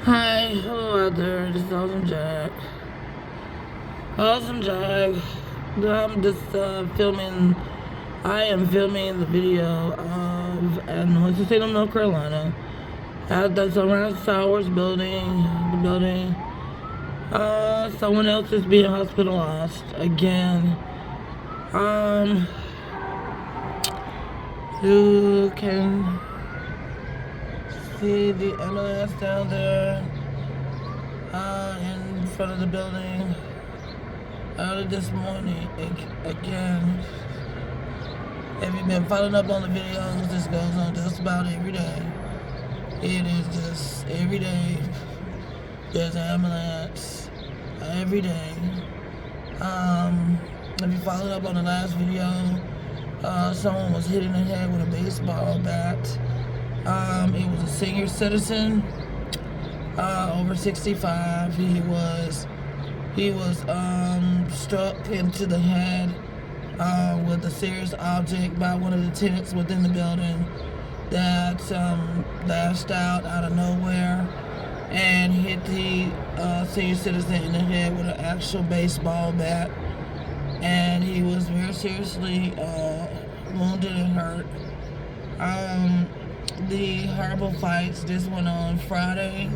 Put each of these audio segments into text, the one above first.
Hi, hello out there. This is Awesome Jack. Awesome Jack. I'm just filming. I am filming the video of in Winston-Salem, North Carolina, at the Sunrise Towers building. The building. Someone else is being hospitalized again. You can see the ambulance down there in front of the building. Early this morning, again. If you've been following up on the videos, this goes on just about every day. It is just every day. There's an ambulance every day. If you followed up on the last video, someone was hit in the head with a baseball bat. It was a senior citizen, over 65. He was struck into the head with a serious object by one of the tenants within the building that lashed out of nowhere and hit the senior citizen in the head with an actual baseball bat, and he was very seriously wounded and hurt. The horrible fights, this went on Friday.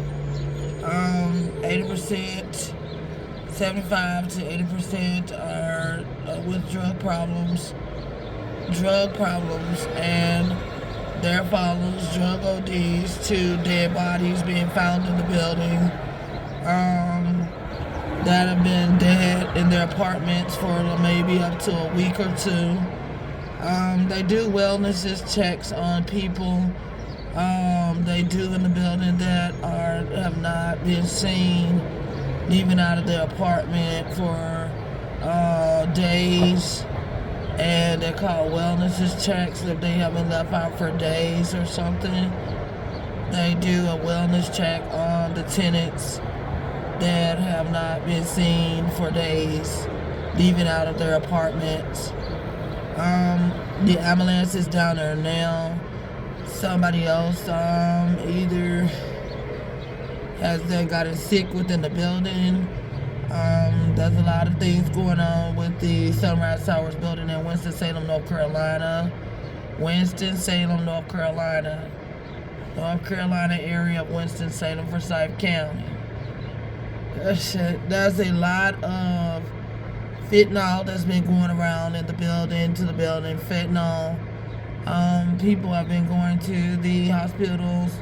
80%, 75 to 80% are with drug problems, and there follows drug ODs to dead bodies being found in the building that have been dead in their apartments for maybe up to a week or two. They do wellness checks on people. They do in the building that have not been seen leaving out of their apartment for days, and they're called wellness checks. If they haven't left out for days or something, they do a wellness check on the tenants that have not been seen for days leaving out of their apartments. The ambulance is down there now. Somebody else either has then gotten sick within the building. There's a lot of things going on with the Sunrise Towers building in Winston-Salem, North Carolina. Winston-Salem, North Carolina. North Carolina area of Winston-Salem, Forsyth County. There's a lot of fentanyl that's been going around in the building, fentanyl. People have been going to the hospitals,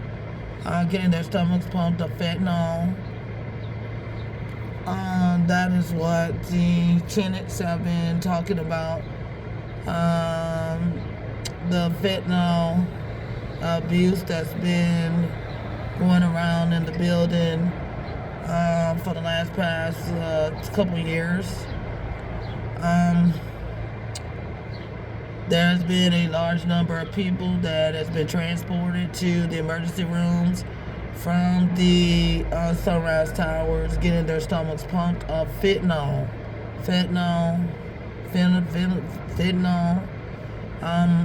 getting their stomachs pumped of fentanyl. That is what the tenants have been talking about. The fentanyl abuse that's been going around in the building for the past couple years. There's been a large number of people that has been transported to the emergency rooms from the Sunrise Towers, getting their stomachs pumped of fentanyl.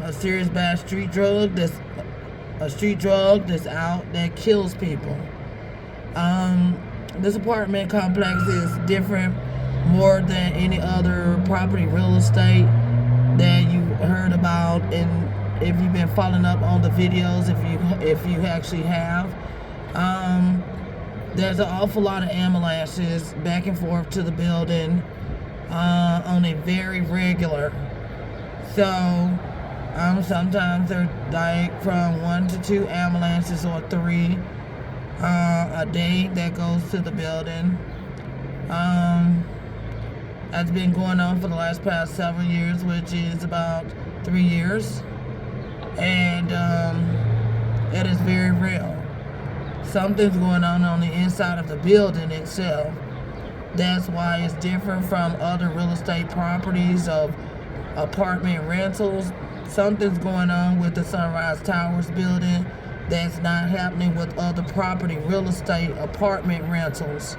A serious bad street drug that's out that kills people. This apartment complex is different more than any other property real estate that you heard about, and if you've been following up on the videos, if you actually have, there's an awful lot of ambulances back and forth to the building on a very regular. So sometimes they're like from 1 to 2 ambulances or 3 a day that goes to the building. That's been going on for the past several years, which is about 3 years, and it is very real. Something's going on the inside of the building itself. That's why it's different from other real estate properties of apartment rentals. Something's going on with the Sunrise Towers building that's not happening with other property real estate apartment rentals.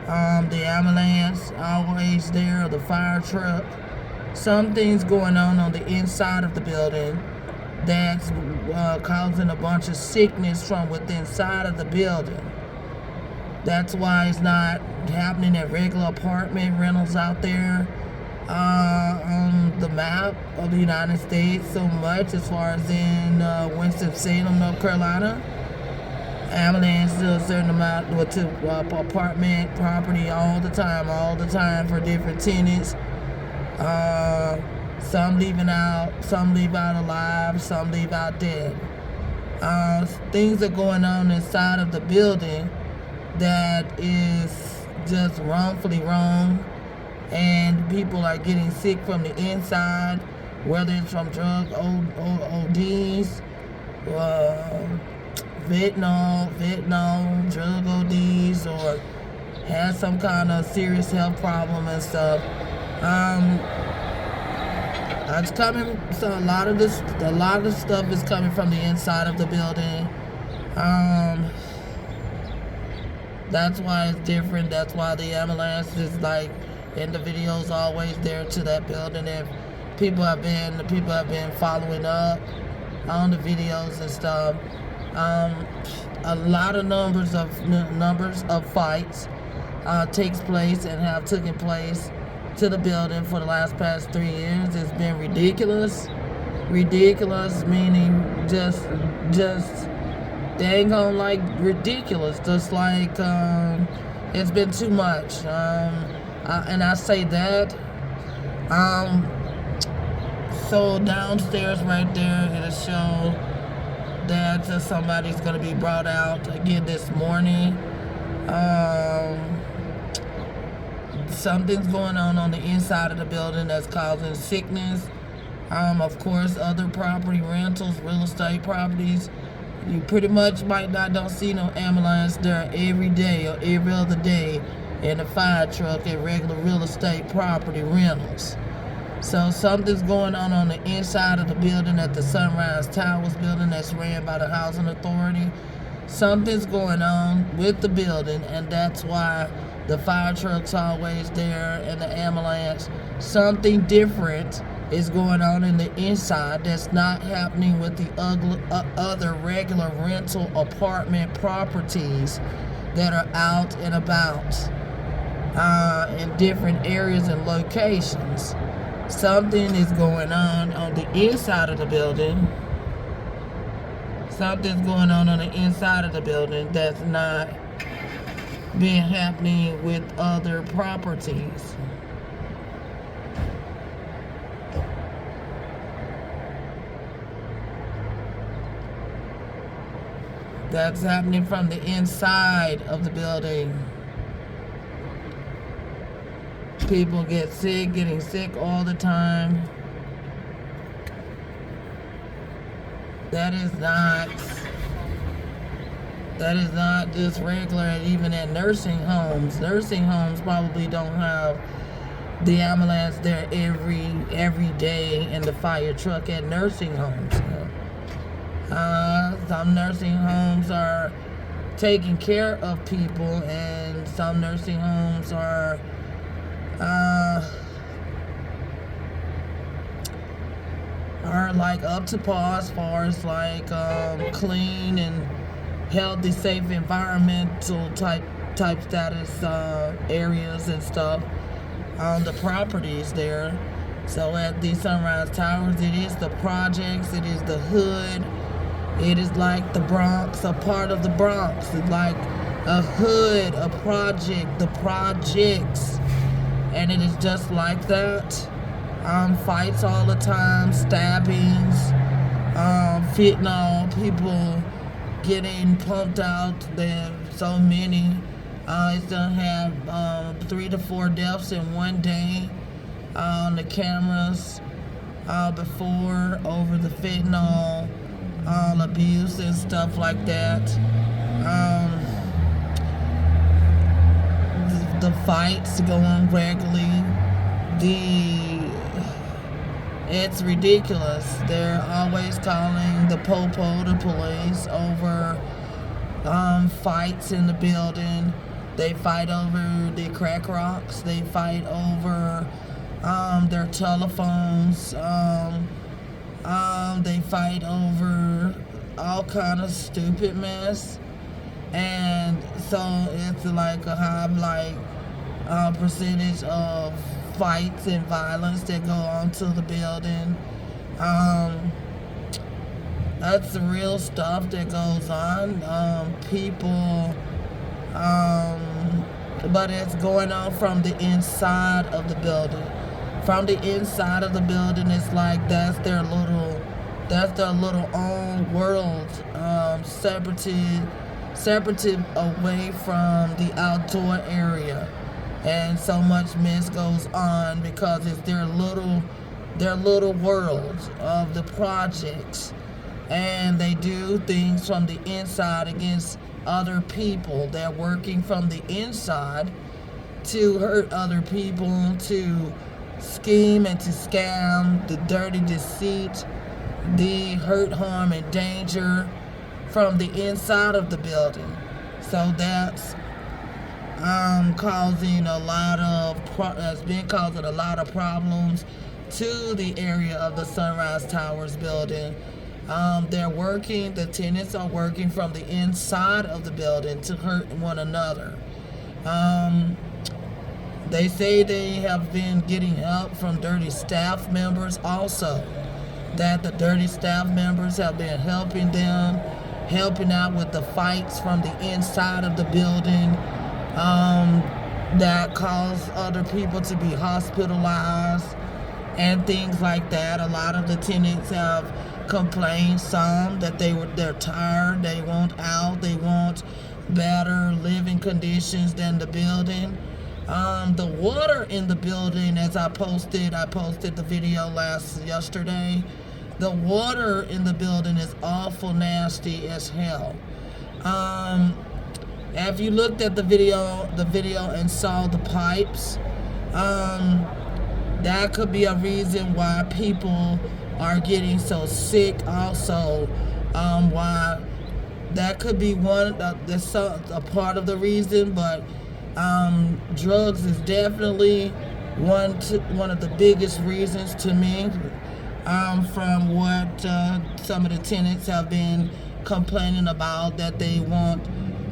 The ambulance always there, the fire truck. Something's going on the inside of the building that's causing a bunch of sickness from within inside of the building. That's why it's not happening at regular apartment rentals out there on the map of the United States so much, as far as in Winston-Salem, North Carolina. Avalanche do a certain amount to apartment property all the time for different tenants. Some leaving out, some leave out alive, some leave out dead. Things are going on inside of the building that is just wrongfully wrong, and people are getting sick from the inside, whether it's from drug ODs, fentanyl, drug ODs, or has some kind of serious health problem and stuff. It's coming. So a lot of the stuff is coming from the inside of the building. That's why it's different. That's why the ambulance is like in the videos always there to that building. If people have been following up on the videos and stuff. A lot of numbers of fights takes place and have taken place to the building for the past 3 years. It's been ridiculous. Ridiculous meaning just dang on like ridiculous. Just like it's been too much. And I say that. So downstairs right there in a show that somebody's going to be brought out again this morning. Something's going on the inside of the building that's causing sickness. Of course, other property rentals, real estate properties, you pretty much don't see no ambulance there every day or every other day in a fire truck at regular real estate property rentals. So something's going on the inside of the building at the Sunrise Towers building that's ran by the Housing Authority. Something's going on with the building, and that's why the fire truck's always there and the ambulance. Something different is going on in the inside that's not happening with the other regular rental apartment properties that are out and about in different areas and locations. Something is going on the inside of the building. Something's going on the inside of the building that's not been happening with other properties. That's happening from the inside of the building. People getting sick all the time. That is not just regular, even at nursing homes. Nursing homes probably don't have the ambulance there every day in the fire truck at nursing homes. Some nursing homes are taking care of people, and some nursing homes are like up to par as far as like clean and healthy, safe, environmental type status areas and stuff on the properties there. So at the Sunrise Towers, it is the projects, it is the hood, it is like the Bronx, a part of the Bronx. It's like a hood, a project, the projects, and it is just like that. Fights all the time, stabbings, fentanyl, people getting pumped out. There's so many. It's gonna have 3 to 4 deaths in one day on the cameras before over the fentanyl abuse and stuff like that. The fights go on regularly. It's ridiculous. They're always calling the popo, the police, over fights in the building. They fight over the crack rocks. They fight over their telephones. They fight over all kind of stupid mess. And so it's like a high percentage of fights and violence that go on to the building. That's the real stuff that goes on. People, but it's going on from the inside of the building. From the inside of the building, it's like that's their little own world, separated away from the outdoor area, and so much mess goes on because it's their little world of the projects, and they do things from the inside against other people. They're working from the inside to hurt other people, to scheme and to scam, the dirty deceit, the hurt, harm, and danger from the inside of the building. So that's causing a lot of problems to the area of the Sunrise Towers building. The tenants are working from the inside of the building to hurt one another. They say they have been getting help from dirty staff members also, that the dirty staff members have been helping out with the fights from the inside of the building, that cause other people to be hospitalized and things like that. A lot of the tenants have complained, some that they're tired, they want out, they want better living conditions than the building. The water in the building, as I posted the video yesterday. The water in the building is awful nasty as hell. If you looked at the video and saw the pipes, that could be a reason why people are getting so sick also. Why that could be that's a part of the reason, but drugs is definitely one of the biggest reasons to me, from what some of the tenants have been complaining about, that they want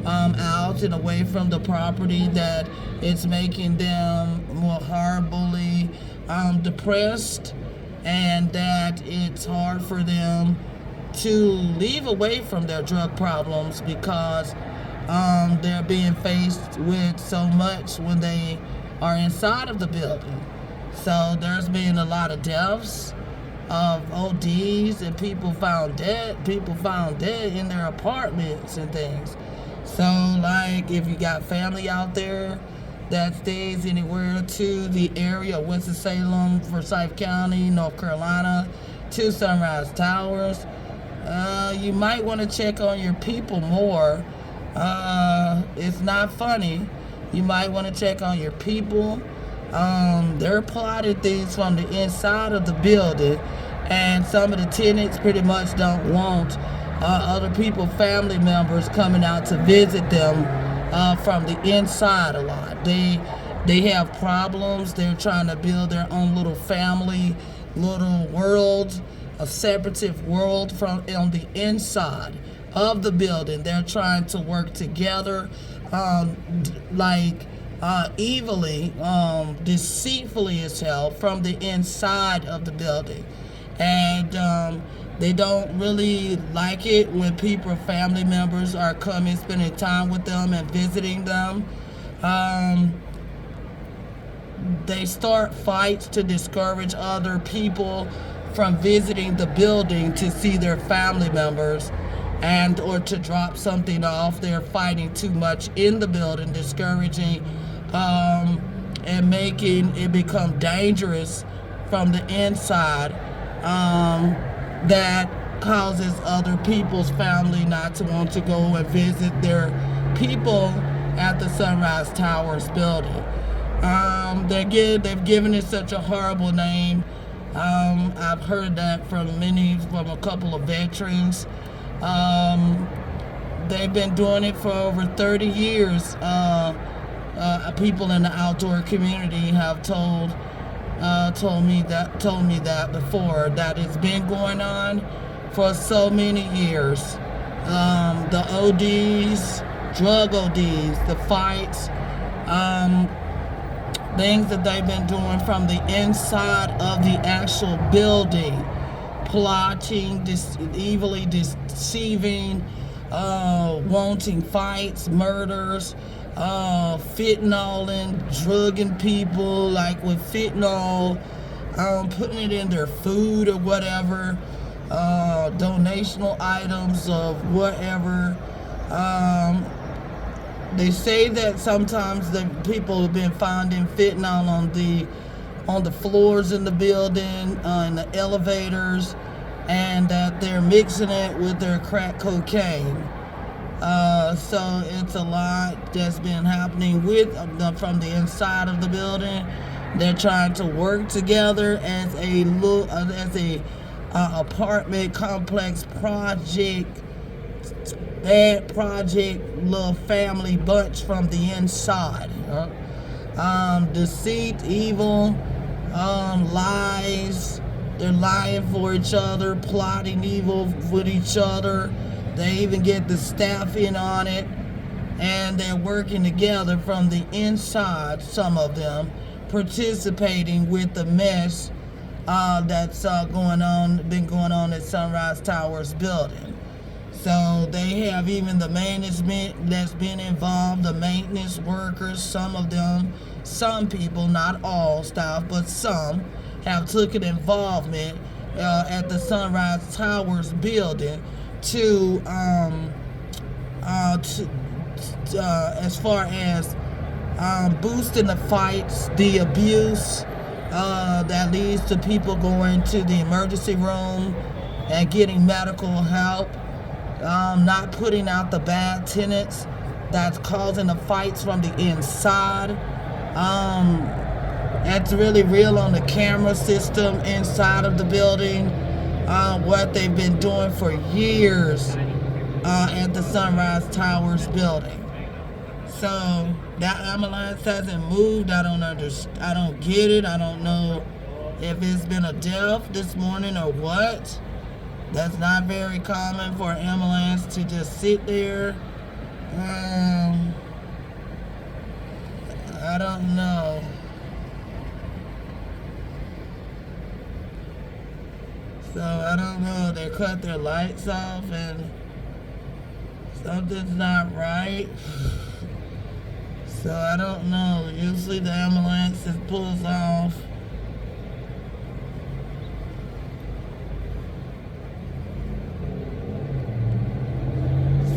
out and away from the property, that it's making them more horribly depressed, and that it's hard for them to leave away from their drug problems because they're being faced with so much when they are inside of the building. So there's been a lot of deaths of ODs and people found dead in their apartments and things. So like, if you got family out there that stays anywhere to the area of Winston-Salem, Forsyth County, North Carolina, to Sunrise Towers, you might want to check on your people more. It's not funny. You might want to check on your people. They're plotting things from the inside of the building, and some of the tenants pretty much don't want other people, family members, coming out to visit them from the inside a lot. They have problems. They're trying to build their own little family, little world, a separative world from on the inside of the building. They're trying to work together, evilly, deceitfully as hell, from the inside of the building. And they don't really like it when people, family members, are coming, spending time with them and visiting them. They start fights to discourage other people from visiting the building to see their family members, and or to drop something off. They're fighting too much in the building, discouraging and making it become dangerous from the inside. That causes other people's family not to want to go and visit their people at the Sunrise Towers building. They've given it such a horrible name. I've heard that from a couple of veterans. They've been doing it for over 30 years. People in the outdoor community have told me that before, that it's been going on for so many years. The ODs drug ODs, the fights, things that they've been doing from the inside of the actual building, plotting, evilly deceiving, wanting fights, murders, fentanyling, drugging people, like with fentanyl, putting it in their food or whatever, donational items of whatever. They say that sometimes the people have been finding fentanyl on the floors in the building, in the elevators, and that they're mixing it with their crack cocaine. So it's a lot that's been happening with from the inside of the building. They're trying to work together as a apartment complex project. Bad project, little family bunch from the inside. Deceit, evil, lies. They're lying for each other, plotting evil with each other. They even get the staff in on it, and they're working together from the inside. Some of them participating with the mess that's been going on at Sunrise Towers building. So they have even the management that's been involved, the maintenance workers, some of them, some people, not all staff, but some, have took an involvement at the Sunrise Towers building to as far as boosting the fights, the abuse that leads to people going to the emergency room and getting medical help. Not putting out the bad tenants that's causing the fights from the inside. That's really real on the camera system inside of the building. What they've been doing for years at the Sunrise Towers building. So that ambulance hasn't moved. I don't understand. I don't get it. I don't know if it's been a death this morning or what. That's not very common for an ambulance to just sit there. I don't know. So I don't know. They cut their lights off and something's not right. So I don't know. Usually the ambulance just pulls off.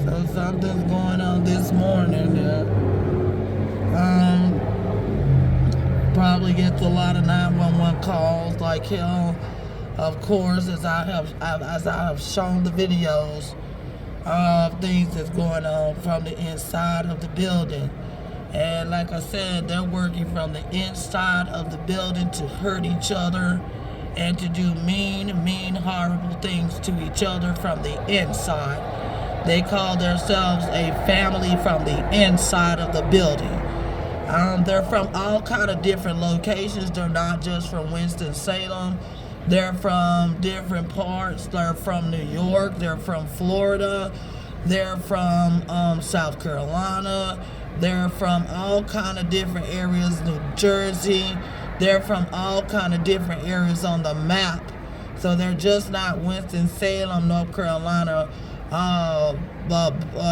So something's going on this morning. Probably gets a lot of 911 calls like hell. Of course, as I have shown the videos of things that's going on from the inside of the building. And like I said, they're working from the inside of the building to hurt each other and to do mean, horrible things to each other from the inside. They call themselves a family from the inside of the building. They're from all kind of different locations. They're not just from Winston-Salem. They're from different parts. They're from New York. They're from Florida. They're from South Carolina. They're from all kind of different areas, New Jersey. They're from all kind of different areas on the map. So they're just not Winston-Salem, North Carolina,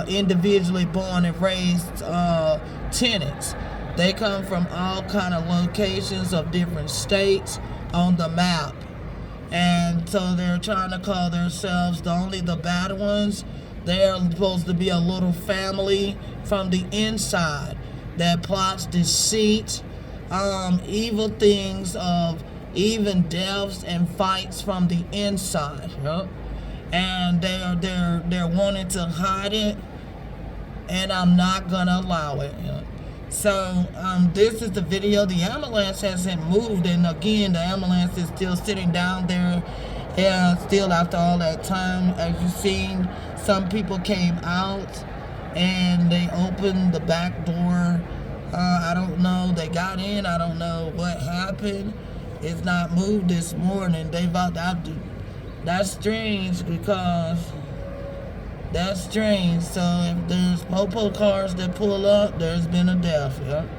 individually born and raised tenants. They come from all kind of locations of different states on the map. And so they're trying to call themselves the bad ones. They're supposed to be a little family from the inside that plots deceit, evil things of even deaths and fights from the inside. Yep. And they're wanting to hide it, and I'm not gonna allow it. Yep. So this is the video. The ambulance hasn't moved, and again, the ambulance is still sitting down there, still after all that time. As you've seen, some people came out and they opened the back door. I don't know. They got in. I don't know what happened. It's not moved this morning. That's strange because That's strange. So if there's popo cars that pull up, there's been a death. Yep.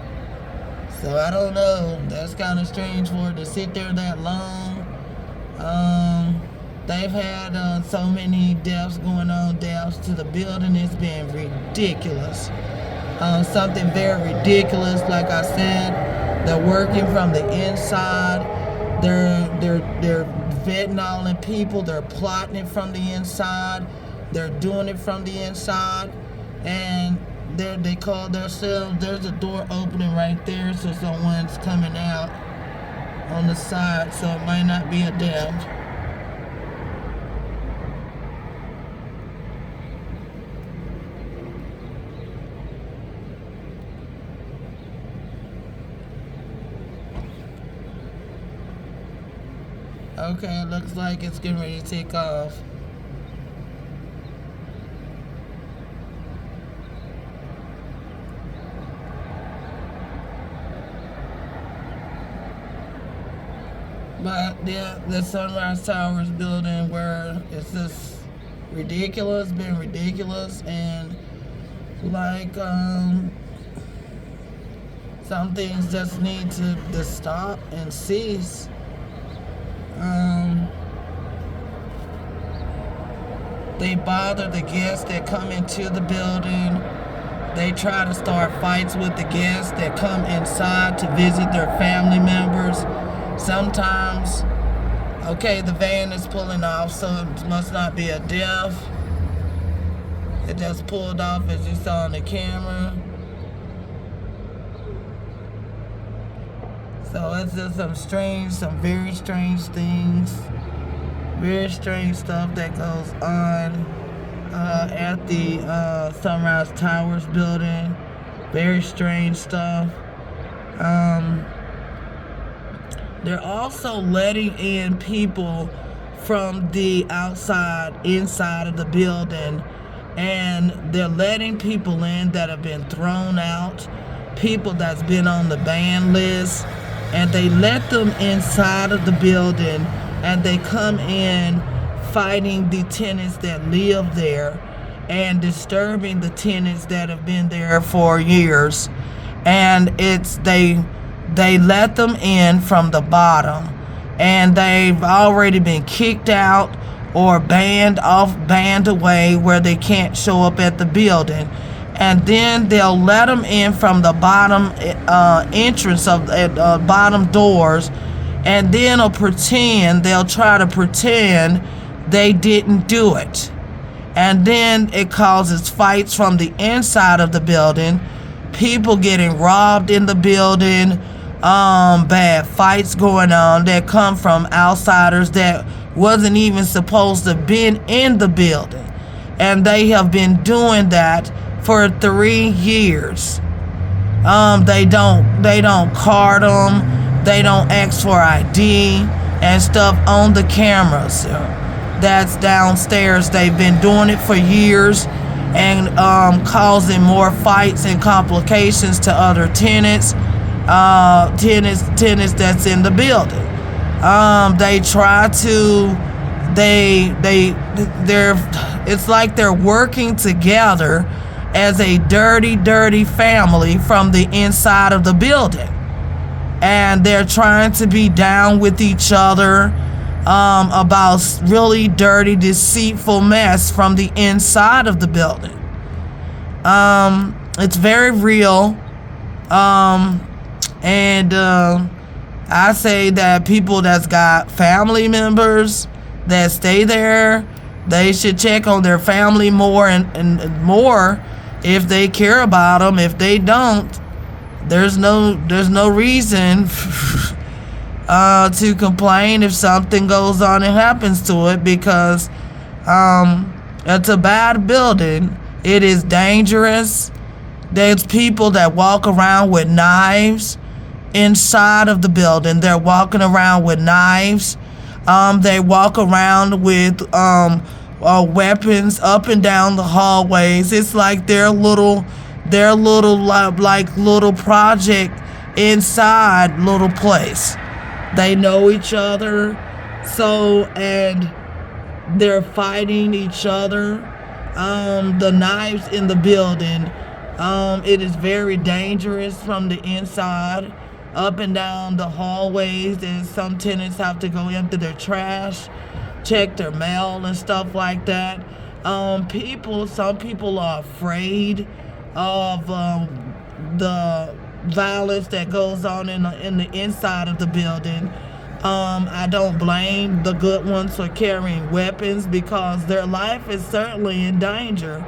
So I don't know. That's kind of strange for it to sit there that long. They've had so many deaths going on, deaths to the building. It's been ridiculous. Something very ridiculous. Like I said, they're working from the inside. They're fentanylling people. They're plotting it from the inside. They're doing it from the inside, and they call themselves. There's a door opening right there, so someone's coming out on the side. So it might not be a death. Okay, it looks like it's getting ready to take off. But yeah, the Sunrise Towers building, where it's just ridiculous, been ridiculous, and like some things just need to stop and cease. They bother the guests that come into the building. They try to start fights with the guests that come inside to visit their family members. Sometimes, okay, the van is pulling off, so it must not be a death. It just pulled off as you saw on the camera. So it's just some very strange things, very strange stuff that goes on at the Sunrise Towers building. Very strange stuff. They're also letting in people from the inside of the building, and they're letting people in that have been thrown out, people that's been on the ban list, and they let them inside of the building, and they come in fighting the tenants that live there and disturbing the tenants that have been there for years. And they let them in from the bottom, and they've already been kicked out or banned away where they can't show up at the building. And then they'll let them in from the bottom entrance of the bottom doors, and then they'll try to pretend they didn't do it. And then it causes fights from the inside of the building, people getting robbed in the building, bad fights going on that come from outsiders that wasn't even supposed to have been in the building. And they have been doing that for 3 years. They don't card them. They don't ask for ID and stuff on the cameras. That's downstairs. They've been doing it for years, and causing more fights and complications to other tenants that's in the building. It's like they're working together as a dirty family from the inside of the building, and they're trying to be down with each other about really dirty, deceitful mess from the inside of the building. It's very real. And I say that people that's got family members that stay there, they should check on their family more and more if they care about them. If they don't, there's no reason to complain if something goes on and happens to it, because it's a bad building. It is dangerous. There's people that walk around with knives inside of the building. They're walking around with knives. They walk around with weapons up and down the hallways. It's like their little project inside little place. They know each other, and they're fighting each other. the knives in the building. It is very dangerous from the inside, up and down the hallways, and some tenants have to go empty their trash, check their mail and stuff like that. Some people are afraid of the violence that goes on in the inside of the building. I don't blame the good ones for carrying weapons because their life is certainly in danger.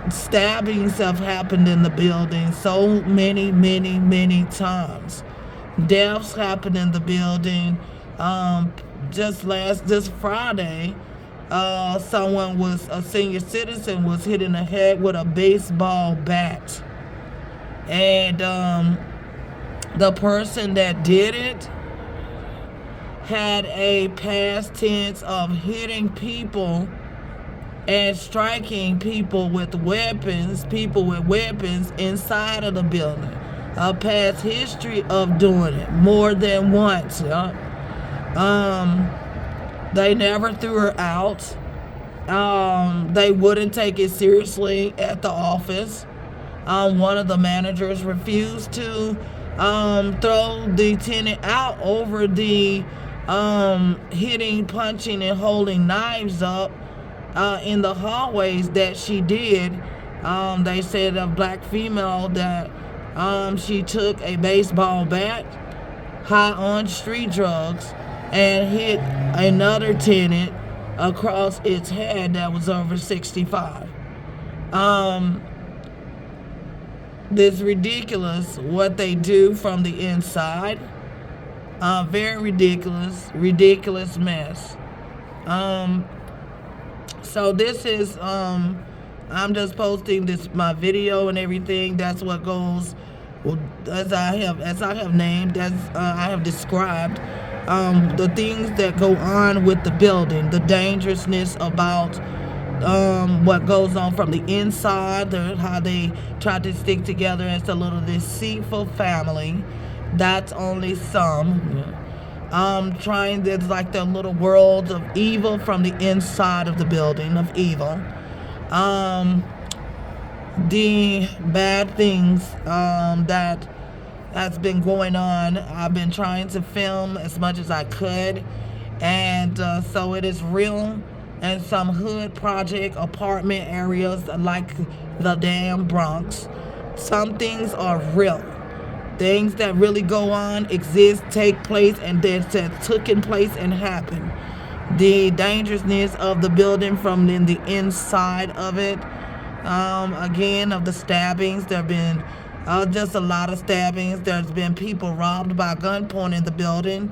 Stabbings have happened in the building so many times. Deaths happened in the building. This Friday, a senior citizen was hit in the head with a baseball bat. And the person that did it had a past tense of hitting people and striking people with weapons inside of the building. A past history of doing it more than once. They never threw her out. They wouldn't take it seriously at the office. One of the managers refused to throw the tenant out over the hitting, punching, and holding knives up in the hallways that she did. They said a black female that she took a baseball bat, high on street drugs, and hit another tenant across its head that was over 65. It's ridiculous what they do from the inside. Very ridiculous mess. So this is, I'm just posting my video and everything. That's what goes, as I have named, as I have described, the things that go on with the building, the dangerousness about what goes on from the inside, how they try to stick together as a little deceitful family. That's only some. There's like the little world of evil from the inside of the building, of evil. The bad things that's been going on, I've been trying to film as much as I could. And so it is real. And some hood project apartment areas like the damn Bronx, some things are real. Things that really go on, exist, take place, and that taken place and happen. The dangerousness of the building from in the inside of it. Again, of the stabbings, there have been just a lot of stabbings. There's been people robbed by gunpoint in the building.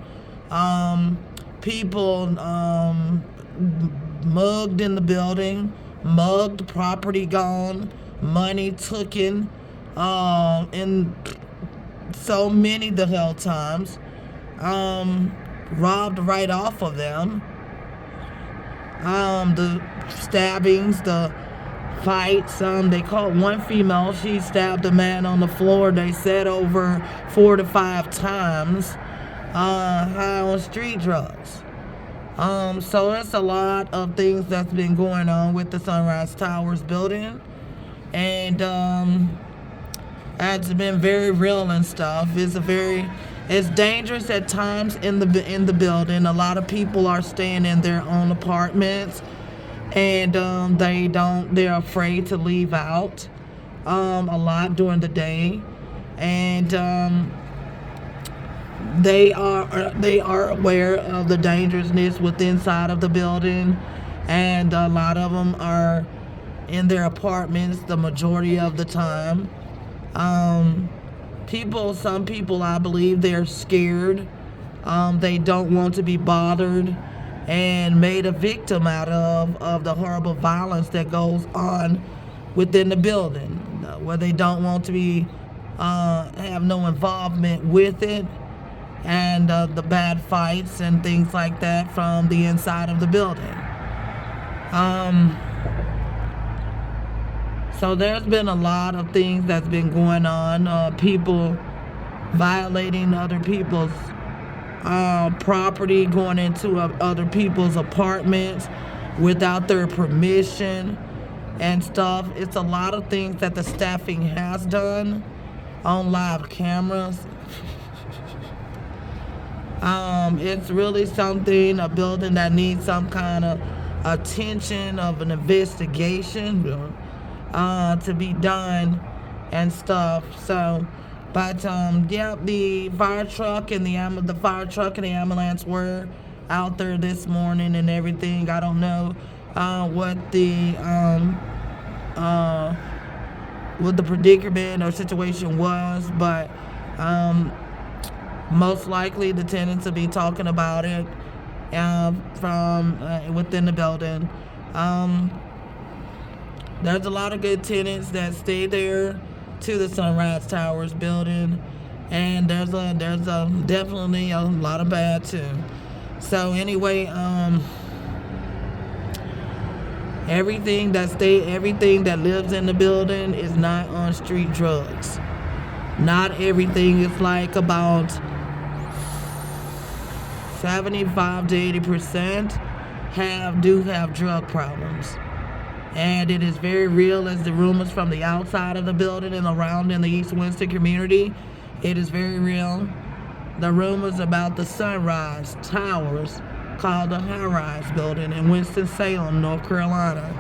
People mugged in the building, property gone, money taken, in so many the hell times, robbed right off of them. The stabbings, the fights, they caught one female, she stabbed a man on the floor, they said over 4 to 5 times, high on street drugs. So that's a lot of things that's been going on with the Sunrise Towers building, and it's been very real and stuff. It's dangerous at times in the building. A lot of people are staying in their own apartments, and they're afraid to leave out a lot during the day, and they are aware of the dangerousness within inside of the building, and a lot of them are in their apartments the majority of the time. Some people, I believe, they're scared. They don't want to be bothered and made a victim out of the horrible violence that goes on within the building, where they don't want to be have no involvement with it, and the bad fights and things like that from the inside of the building. So there's been a lot of things that's been going on. People violating other people's property, going into other people's apartments, without their permission and stuff. It's a lot of things that the staffing has done on live cameras. It's really something, a building that needs some kind of attention of an investigation to be done and stuff. So, but yeah, the fire truck and the ambulance were out there this morning and everything. I don't know what the predicament or situation was, but most likely the tenants will be talking about it from within the building. There's a lot of good tenants that stay there to the Sunrise Towers building, and there's definitely a lot of bad too. So anyway, everything that lives in the building is not on street drugs. Not everything. Is like about 75 to 80% do have drug problems. And it is very real, as the rumors from the outside of the building and around in the East Winston community. It is very real. The rumors about the Sunrise Towers, called the High Rise building in Winston-Salem, North Carolina.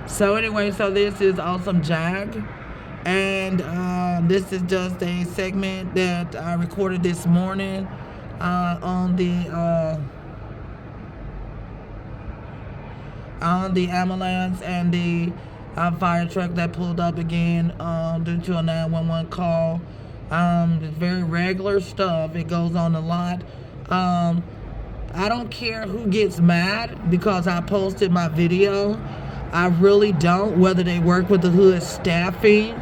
So anyway, so this is Awesome Jag. And this is just a segment that I recorded this morning on the ambulance and the fire truck that pulled up again due to a 911 call. It's very regular stuff. It goes on a lot. I don't care who gets mad because I posted my video. I really don't, whether they work with the hood staffing.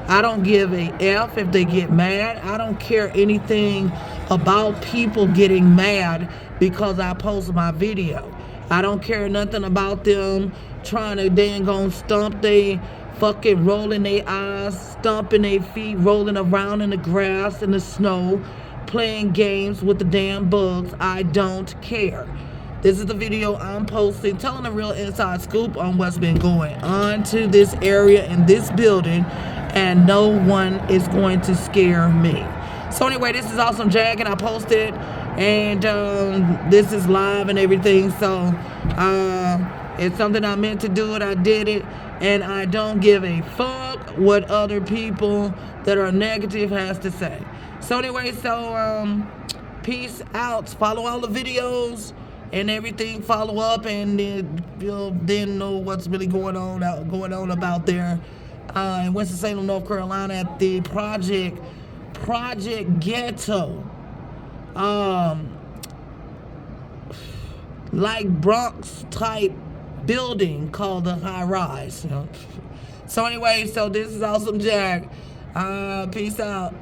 I don't give a F if they get mad. I don't care anything about people getting mad because I posted my video. I don't care nothing about them trying to dang on stump they fucking rolling their eyes, stomping their feet, rolling around in the grass in the snow, playing games with the damn bugs. I don't care. This is the video I'm posting, telling a real inside scoop on what's been going on to this area in this building, and no one is going to scare me. So anyway, this is Awesome Jag, and I posted, and this is live and everything. So it's something I meant to do it. I did it, and I don't give a fuck what other people that are negative has to say. So anyway, so peace out. Follow all the videos and everything. Follow up, and you'll then know what's really going on about there in Winston-Salem, North Carolina, at the Project Ghetto, like Bronx type building called the High Rise. So anyway, so this is Awesome Jag. Peace out.